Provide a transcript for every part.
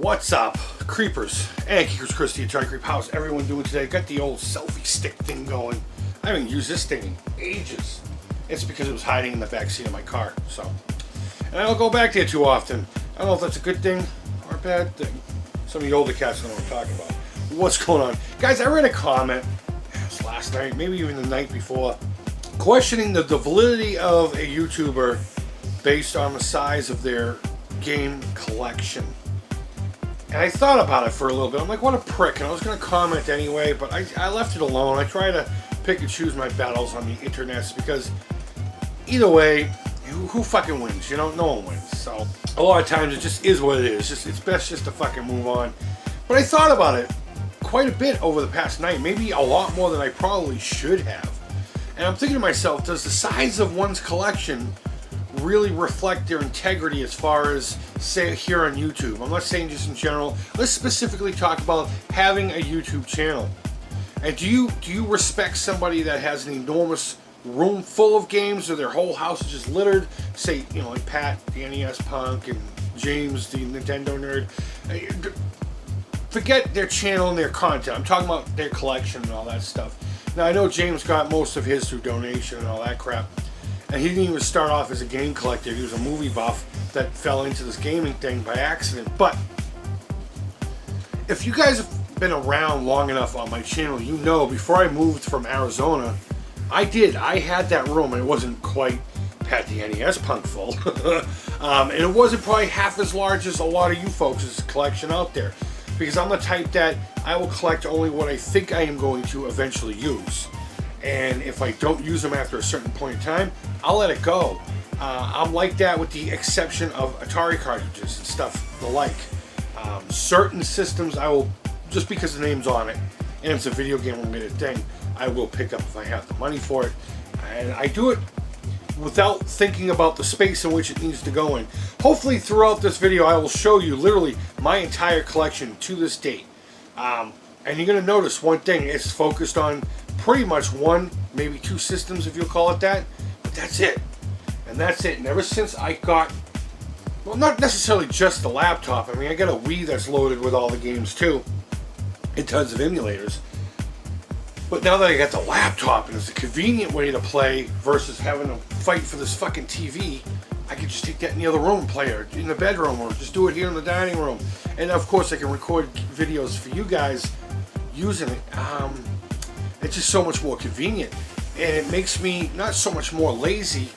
What's up, creepers and keepers? Chris, the Atari Creep. How's everyone doing today? Got the old selfie stick thing going. I haven't used this thing in ages. It's because it was hiding in the back seat of my car. So, and I don't go back there too often. I don't know if that's a good thing or a bad thing. Some of the older cats know what I'm talking about. What's going on, guys? I read a comment last night, maybe even the night before, questioning the validity of a YouTuber based on the size of their game collection. And I thought about it for a little bit. I'm like, what a prick. And I was going to comment anyway, but I left it alone. I try to pick and choose my battles on the internet because either way, who fucking wins? You know, no one wins. So a lot of times it just is what it is. It's best just to fucking move on. But I thought about it quite a bit over the past night, maybe a lot more than I probably should have. And I'm thinking to myself, does the size of one's collection really reflect their integrity as far as, say, here on YouTube? I'm not saying just in general. Let's specifically talk about having a YouTube channel. And do you respect somebody that has an enormous room full of games, or their whole house is just littered? Say, you know, like Pat, the NES punk, and James, the Nintendo nerd. Forget their channel and their content. I'm talking about their collection and all that stuff. Now, I know James got most of his through donation and all that crap. And he didn't even start off as a game collector. He was a movie buff that fell into this gaming thing by accident. But if you guys have been around long enough on my channel, you know before I moved from Arizona, I had that room, and it wasn't quite Pat the NES punk full. And it wasn't probably half as large as a lot of you folks' collection out there. Because I'm the type that I will collect only what I think I am going to eventually use. And if I don't use them after a certain point in time, I'll let it go. I'm like that with the exception of Atari cartridges and stuff the like. Certain systems I will, just because the name's on it, and it's a video game related thing, I will pick up if I have the money for it. And I do it without thinking about the space in which it needs to go in. Hopefully throughout this video I will show you literally my entire collection to this date. And you're going to notice one thing, it's focused on pretty much one, maybe two systems if you'll call it that, but that's it. And that's it. And ever since I got, well, not necessarily just the laptop, I mean I got a Wii that's loaded with all the games too, and tons of emulators. But now that I got the laptop and it's a convenient way to play versus having to fight for this fucking TV, I can just take that in the other room and play it in the bedroom, or just do it here in the dining room. And of course I can record videos for you guys using it. It's just so much more convenient, and it makes me not so much more lazy,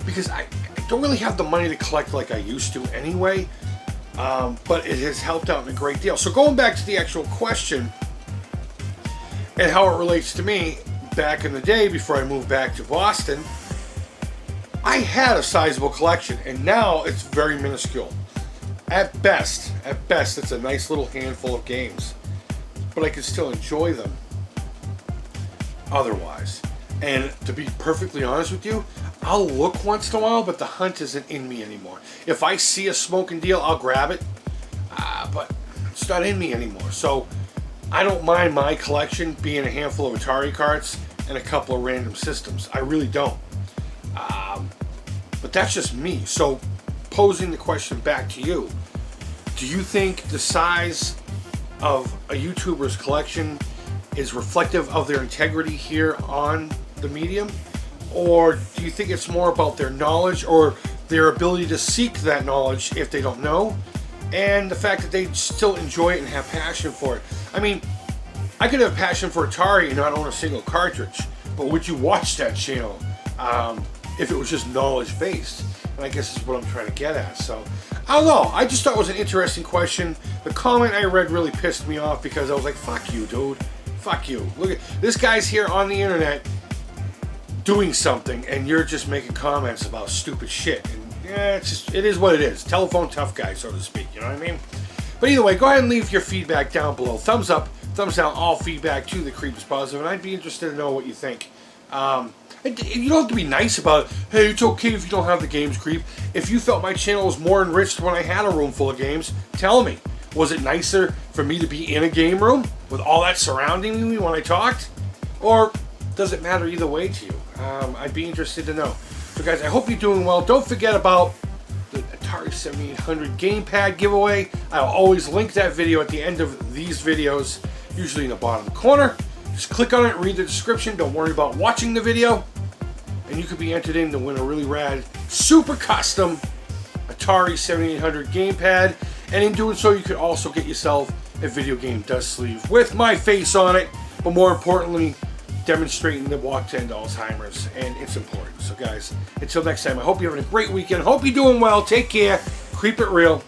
because I don't really have the money to collect like I used to anyway, but it has helped out in a great deal. So going back to the actual question and how it relates to me, back in the day before I moved back to Boston, I had a sizable collection, and now it's very minuscule. At best, it's a nice little handful of games, but I can still enjoy them otherwise. And to be perfectly honest with you, I'll look once in a while, but the hunt isn't in me anymore. If I see a smoking deal, I'll grab it, but it's not in me anymore. So I don't mind my collection being a handful of Atari carts and a couple of random systems. I really don't. But that's just me. So posing the question back to you, do you think the size of a YouTuber's collection is reflective of their integrity here on the medium? Or do you think it's more about their knowledge, or their ability to seek that knowledge if they don't know, and the fact that they still enjoy it and have passion for it? I mean, I could have passion for Atari and not own a single cartridge, but would you watch that channel if it was just knowledge based? And I guess is what I'm trying to get at. So I don't know, I just thought it was an interesting question. The comment I read really pissed me off, because I was like, fuck you, dude. Fuck you. Look at this guy's here on the internet doing something, and you're just making comments about stupid shit. And yeah, it is what it is. Telephone tough guy, so to speak. You know what I mean? But either way, go ahead and leave your feedback down below. Thumbs up, thumbs down, all feedback to the Creep is positive, and I'd be interested to know what you think. You don't have to be nice about it. Hey, it's okay if you don't have the games, Creep. If you felt my channel was more enriched when I had a room full of games, tell me. Was it nicer for me to be in a game room with all that surrounding me when I talked? Or does it matter either way to you? I'd be interested to know. So guys, I hope you're doing well. Don't forget about the Atari 7800 gamepad giveaway. I'll always link that video at the end of these videos, usually in the bottom corner. Just click on it, read the description, don't worry about watching the video, and you could be entered in to win a really rad, super custom Atari 7800 gamepad. And in doing so, you could also get yourself a video game dust sleeve with my face on it, but more importantly, demonstrating the walk to end Alzheimer's and its importance. So guys, until next time, I hope you're having a great weekend. Hope you're doing well. Take care. Creep it real.